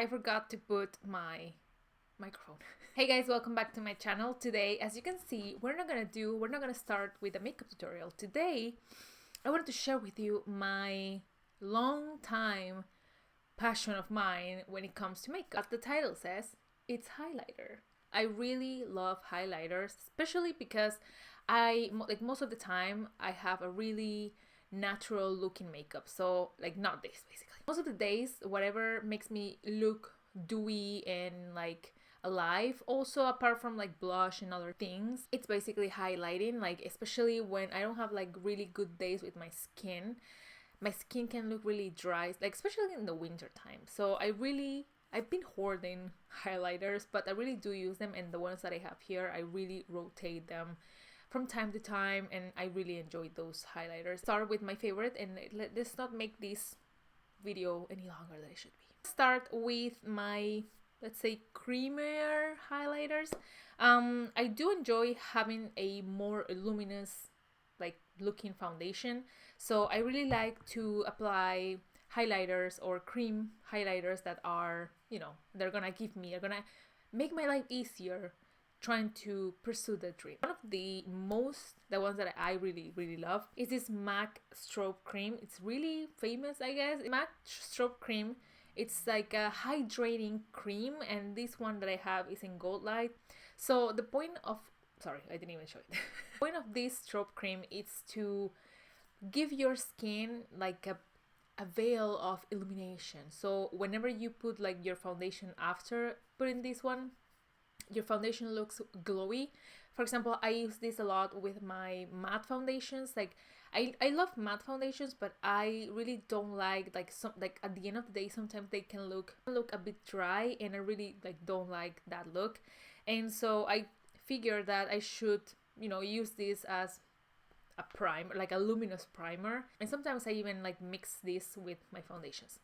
I forgot to put my microphone. Hey guys, welcome back to my channel. Today, as you can see, we're not gonna start with a makeup tutorial. Today, I wanted to share with you my long time passion of mine when it comes to makeup. As the title says, it's highlighter. I really love highlighters, especially because most of the time I have a really natural looking makeup, so like not this basically. Most of the days, whatever makes me look dewy and like alive, also apart from like blush and other things, it's basically highlighting, like especially when I don't have like really good days with my skin. My skin can look really dry, like especially in the winter time. So I've been hoarding highlighters, but I really do use them, and the ones that I have here, I really rotate them from time to time, and I really enjoy those highlighters. Start with my favorite, and let's not make this video any longer than it should be. Start with my, let's say, creamier highlighters. I do enjoy having a more luminous like looking foundation, so I really like to apply highlighters or cream highlighters that are, they're gonna make my life easier trying to pursue the dream. One of the ones that I really love is this MAC strobe cream. It's really famous, I guess. MAC strobe cream, it's like a hydrating cream, and this one that I have is in Goldlite. So the point of, sorry, I didn't even show it. The point of this strobe cream is to give your skin like a veil of illumination. So whenever you put like your foundation after putting this one, your foundation looks glowy. For example, I use this a lot with my matte foundations. Like I love matte foundations, but I really don't like at the end of the day, sometimes they can look a bit dry, and I really don't like that look. And so I figured that I should, use this as a primer, like a luminous primer. And sometimes I even mix this with my foundations.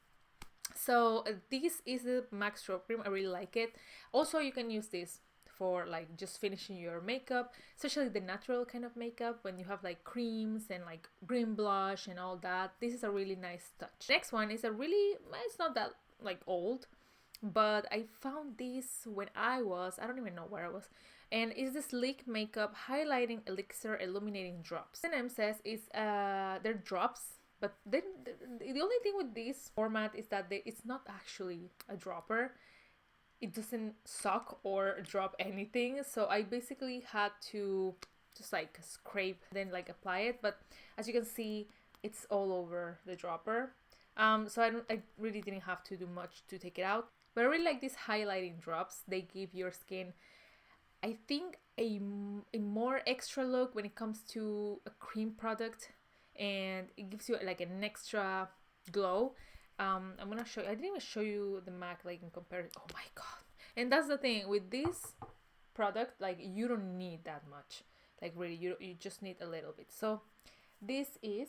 So this is the MAC strobe cream. I really like it. Also, you can use this for just finishing your makeup, especially the natural kind of makeup when you have creams and green blush and all that. This is a really nice touch. Next one is it's not that old, but I found this when I don't even know where I was, and it's the Sleek Makeup Highlighting Elixir Illuminating Drops. The name says they're drops. But then the only thing with this format is that it's not actually a dropper. It doesn't suck or drop anything. So I basically had to just scrape, then apply it. But as you can see, it's all over the dropper. So I really didn't have to do much to take it out. But I really like these highlighting drops. They give your skin, I think, a more extra look when it comes to a cream product. And it gives you an extra glow. I'm gonna show you. I didn't even show you the MAC in comparison. Oh my god! And that's the thing with this product. You don't need that much. Really, you just need a little bit. So this is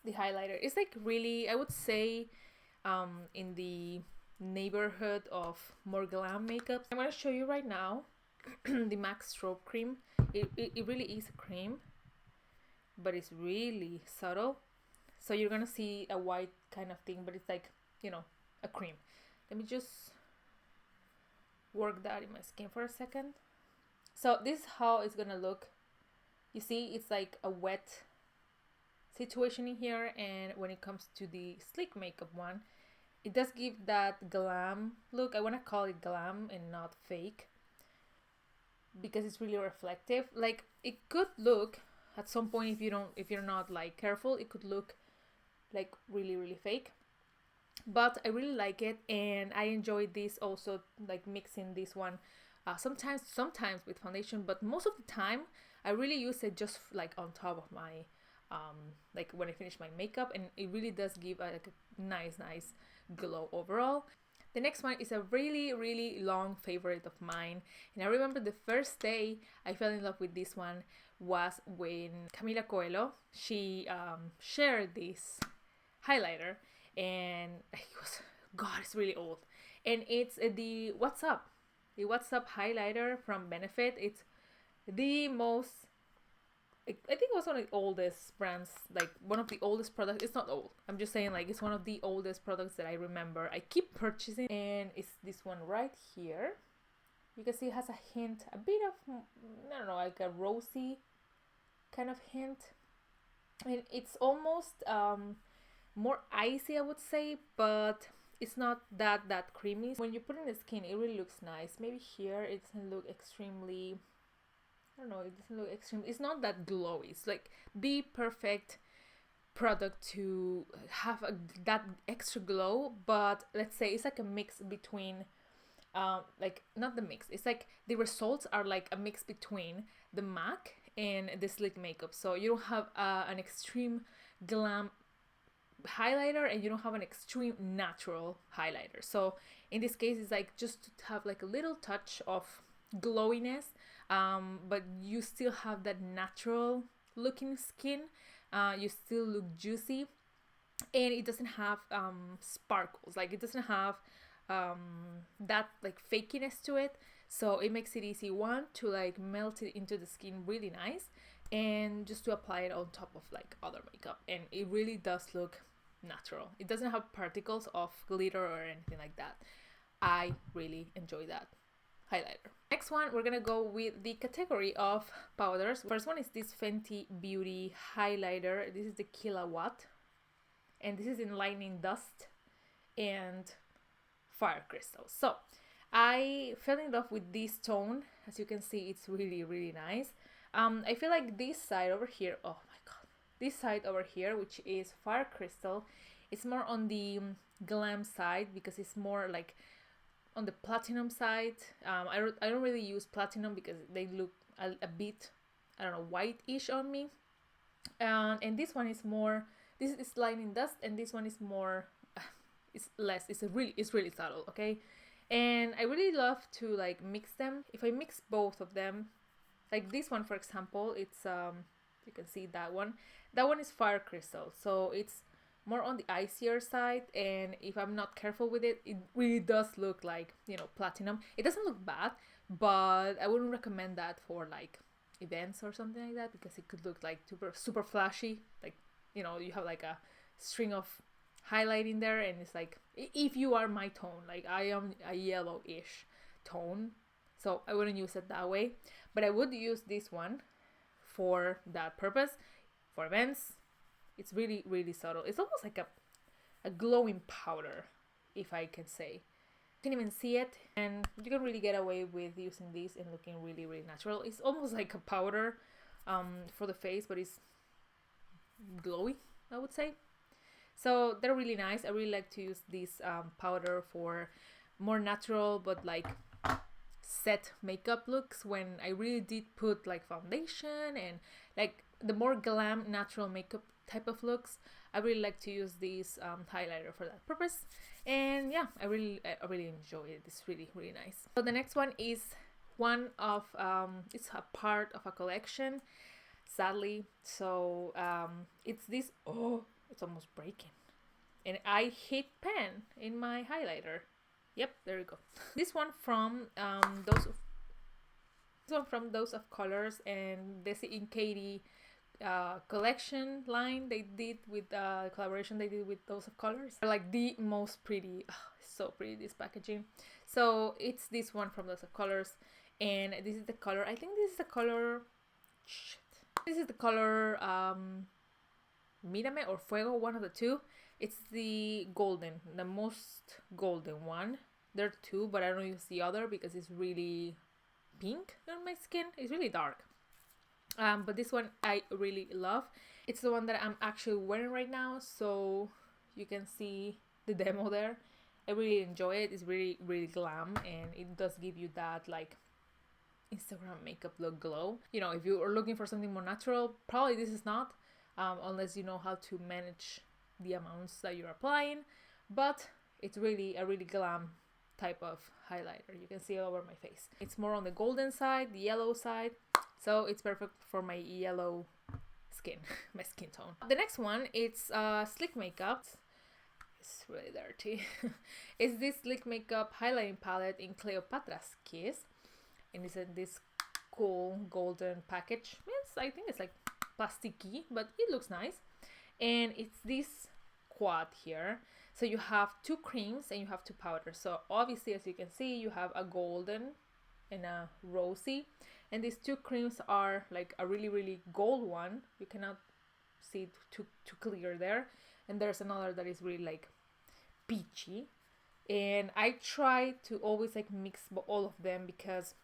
the highlighter. It's really, I would say, in the neighborhood of more glam makeup. I'm gonna show you right now the MAC strobe cream. It really is a cream, but it's really subtle. So you're gonna see a white kind of thing, but it's a cream. Let me just work that in my skin for a second. So this is how it's gonna look. You see, it's a wet situation in here, and when it comes to the Sleek Makeup one, it does give that glam look. I wanna call it glam and not fake, because it's really reflective. It could look at some point, if you're not careful, it could look really fake. But I really like it, and I enjoy this also, mixing this one sometimes with foundation, but most of the time I really use it just on top of my when I finish my makeup, and it really does give a nice glow overall. The next one is a really long favorite of mine, and I remember the first day I fell in love with this one was when Camila Coelho, she shared this highlighter, and it's really old, and it's the What's Up highlighter from Benefit. It's the most I think it was one of the oldest brands, like one of the oldest products. It's not old, I'm just saying like it's one of the oldest products that I remember I keep purchasing, and it's this one right here. You can see it has a hint, a bit of, I don't know, like a rosy kind of hint, and it's almost more icy, I would say, but it's not that creamy. When you put it in the skin, it really looks nice. Maybe here it doesn't look extremely, I don't know, it doesn't look extreme. It's not that glowy. It's like the perfect product to have that extra glow, but let's say it's like a mix between like not the mix, it's like the results are like a mix between the MAC and the Sleek makeup. So you don't have an extreme glam highlighter and you don't have an extreme natural highlighter. So in this case, it's like just to have like a little touch of glowiness, but you still have that natural looking skin. You still look juicy, and it doesn't have sparkles, like it doesn't have that like fakiness to it. So it makes it easy, one, to like melt it into the skin really nice, and just to apply it on top of like other makeup, and it really does look natural. It doesn't have particles of glitter or anything like that. I really enjoy that highlighter. Next one, we're gonna go with the category of powders. First one is this Fenty Beauty highlighter. This is the Kilowatt, and this is in Lightning Dust and Fire Crystal. So I fell in love with this tone. As you can see, it's really nice. I feel like this side over here, oh my god, this side over here, which is Fire Crystal, it's more on the glam side because it's more like on the platinum side. I don't really use platinum because they look a bit, I don't know, white-ish on me. And this one is more, this is Lightning Dust, and this one is more, it's less, it's really subtle, okay? And I really love to like mix them. If I mix both of them, like this one for example, it's you can see that one is Fire Crystal, so it's more on the icier side, and if I'm not careful with it, it really does look like, you know, platinum. It doesn't look bad, but I wouldn't recommend that for like events or something like that, because it could look like super flashy, like, you know, you have like a string of highlight in there, and it's like, if you are my tone, like I am a yellowish tone, so I wouldn't use it that way, but I would use this one for that purpose. For events, it's really subtle. It's almost like a glowing powder, if I can say. You can even see it, and you can really get away with using this and looking really natural. It's almost like a powder for the face, but it's glowy, I would say. So they're really nice. I really like to use this powder for more natural but like set makeup looks, when I really did put like foundation and like the more glam natural makeup type of looks. I really like to use this highlighter for that purpose, and yeah, I really enjoy it. It's really nice. So the next one is one of it's a part of a collection, sadly. So it's this, oh, it's almost breaking, and I hit pen in my highlighter. Yep, there you go. This one from Those of Colors and Desi and Katie collection line they did with collaboration they did with Those of Colors. They're like the most pretty, it's so pretty, this packaging. So it's this one from Those of Colors, and this is the color, I think this is the color, this is the color Mírame or Fuego, one of the two. It's the golden, the most golden one. There are two, but I don't use the other because it's really pink on my skin. It's really dark. But this one I really love. It's the one that I'm actually wearing right now, so you can see the demo there. I really enjoy it. It's really glam, and it does give you that like Instagram makeup look glow. You know, if you are looking for something more natural, probably this is not, unless you know how to manage the amounts that you're applying, but it's really a really glam type of highlighter. You can see it all over my face. It's more on the golden side, the yellow side, so it's perfect for my yellow skin, my skin tone. The next one, it's Sleek Makeup. It's really dirty. It's this Sleek Makeup highlighting palette in Cleopatras Kiss, and it's in this cool golden package. I think it's like plasticky, but it looks nice. And it's this quad here. So you have two creams and you have two powders. So obviously, as you can see, you have a golden and a rosy. And these two creams are like a really gold one. You cannot see it too clear there. And there's another that is really like peachy. And I try to always like mix all of them because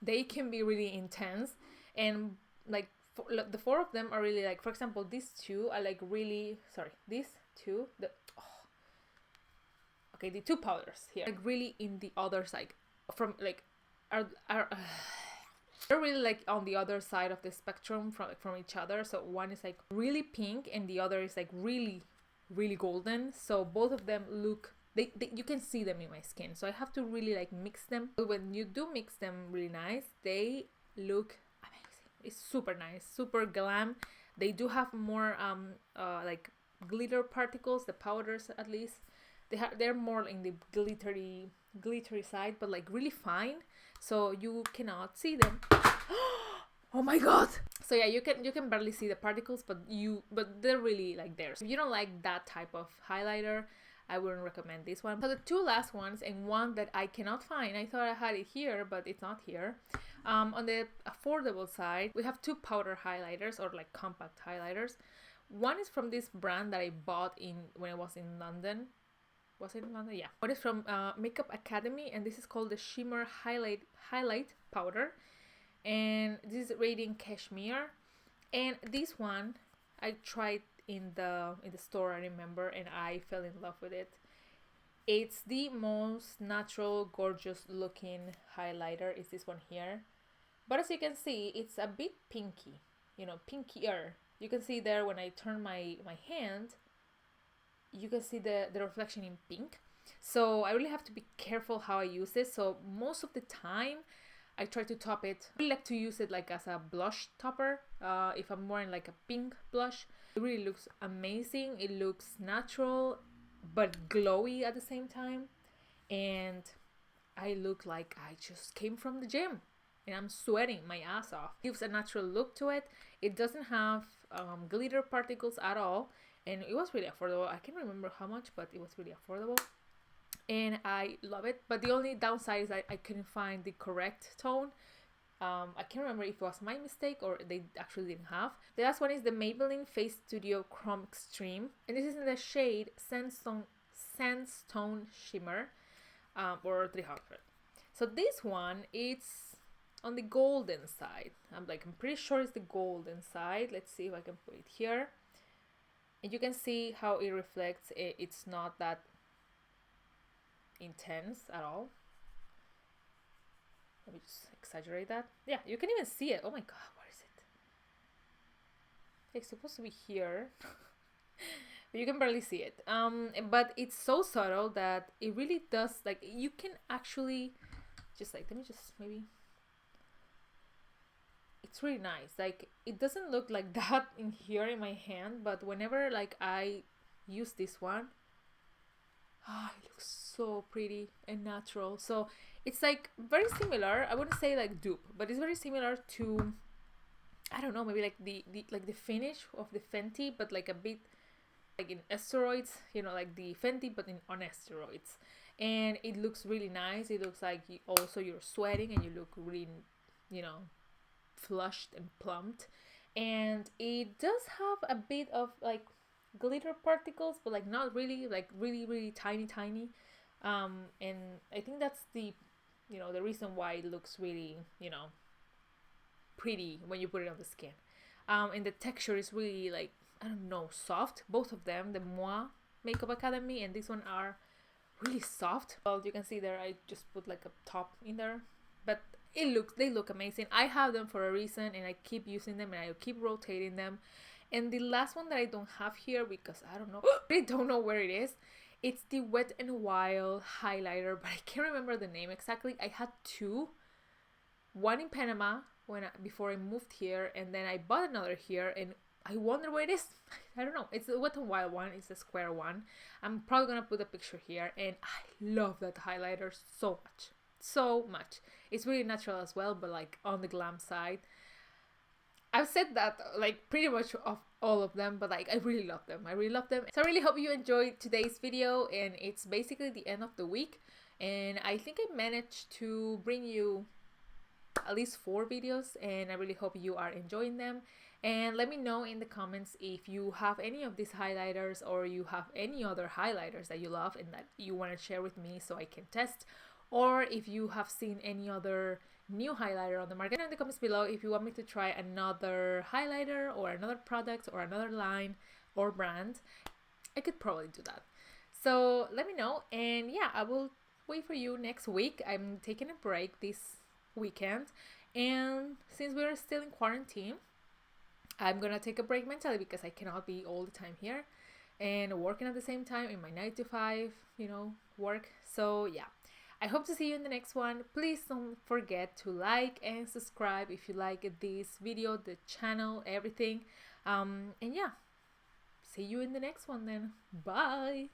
they can be really intense. And like the four of them are really like, for example, these two are like really, sorry, these two, the two powders here, like really in the other side from like they're really like on the other side of the spectrum from each other. So one is like really pink and the other is like really golden. So both of them look, you can see them in my skin. So I have to really like mix them. But when you do mix them really nice, they look amazing. It's super nice, super glam. They do have more like glitter particles, the powders at least. They're more in the glittery side, but like really fine, so you cannot see them. Oh my god! So yeah, you can barely see the particles, but they're really like there. So if you don't like that type of highlighter, I wouldn't recommend this one. So the two last ones, and one that I cannot find. I thought I had it here, but it's not here. On the affordable side, we have two powder highlighters, or like compact highlighters. One is from this brand that I bought when I was in London. Was it in London? Yeah. One is from Makeup Academy, and this is called the Shimmer Highlight Powder, and this is Radiant Cashmere. And this one I tried in the store, I remember, and I fell in love with it. It's the most natural, gorgeous looking highlighter. Is this one here, but as you can see, it's a bit pinky, pinkier. You can see there when I turn my hand, you can see the reflection in pink. So I really have to be careful how I use this. So most of the time I try to top it. I really like to use it like as a blush topper. If I'm wearing like a pink blush, it really looks amazing. It looks natural but glowy at the same time, and I look like I just came from the gym and I'm sweating my ass off. It gives a natural look to it. It doesn't have glitter particles at all. And it was really affordable. I can't remember how much, but it was really affordable. And I love it. But the only downside is that I couldn't find the correct tone. I can't remember if it was my mistake or they actually didn't have. The last one is the Maybelline Face Studio Chrome Extreme. And this is in the shade Sandstone Shimmer, or 300. So this one, it's on the golden side. I'm pretty sure it's the golden side. Let's see if I can put it here. And you can see how it reflects. It's not that intense at all. Let me just exaggerate that. Yeah, you can even see it. Oh my god, where is it? It's supposed to be here. But you can barely see it. But it's so subtle that it really does, like, you can actually just like, let me just maybe, it's really nice. Like, it doesn't look like that in here in my hand, but whenever like I use this one, it looks so pretty and natural. So it's like very similar. I wouldn't say like dupe, but it's very similar to, I don't know, maybe like the finish of the Fenty, but like a bit like in steroids, you know, like the Fenty but on steroids. And it looks really nice. It looks like you're sweating and you look really, you know, flushed and plumped. And it does have a bit of like glitter particles, but like not really, like really tiny. And I think that's the, you know, the reason why it looks really, you know, pretty when you put it on the skin. And the texture is really like, I don't know, soft. Both of them, the Moi Makeup Academy and this one, are really soft. Well, you can see there I just put like a top in there, but they look amazing. I have them for a reason and I keep using them and I keep rotating them. And the last one that I don't have here because I don't know, I don't know where it is. It's the Wet n Wild highlighter, but I can't remember the name exactly. I had two, one in Panama before I moved here, and then I bought another here, and I wonder where it is. I don't know. It's the Wet n Wild one. It's the square one. I'm probably gonna put a picture here, and I love that highlighter so much. It's really natural as well, but like on the glam side. I've said that like pretty much of all of them, but like I really love them. I really love them. So I really hope you enjoyed today's video, and it's basically the end of the week. And I think I managed to bring you at least 4 videos, and I really hope you are enjoying them. And let me know in the comments if you have any of these highlighters, or you have any other highlighters that you love and that you want to share with me so I can test, or if you have seen any other new highlighter on the market. In the comments below if you want me to try another highlighter or another product or another line or brand. I could probably do that. So let me know, and yeah, I will wait for you next week. I'm taking a break this weekend, and since we're still in quarantine, I'm gonna take a break mentally because I cannot be all the time here and working at the same time in my 9 to 5, you know, work. So yeah, I hope to see you in the next one. Please don't forget to like and subscribe if you like this video, the channel, everything. And yeah, see you in the next one then. Bye.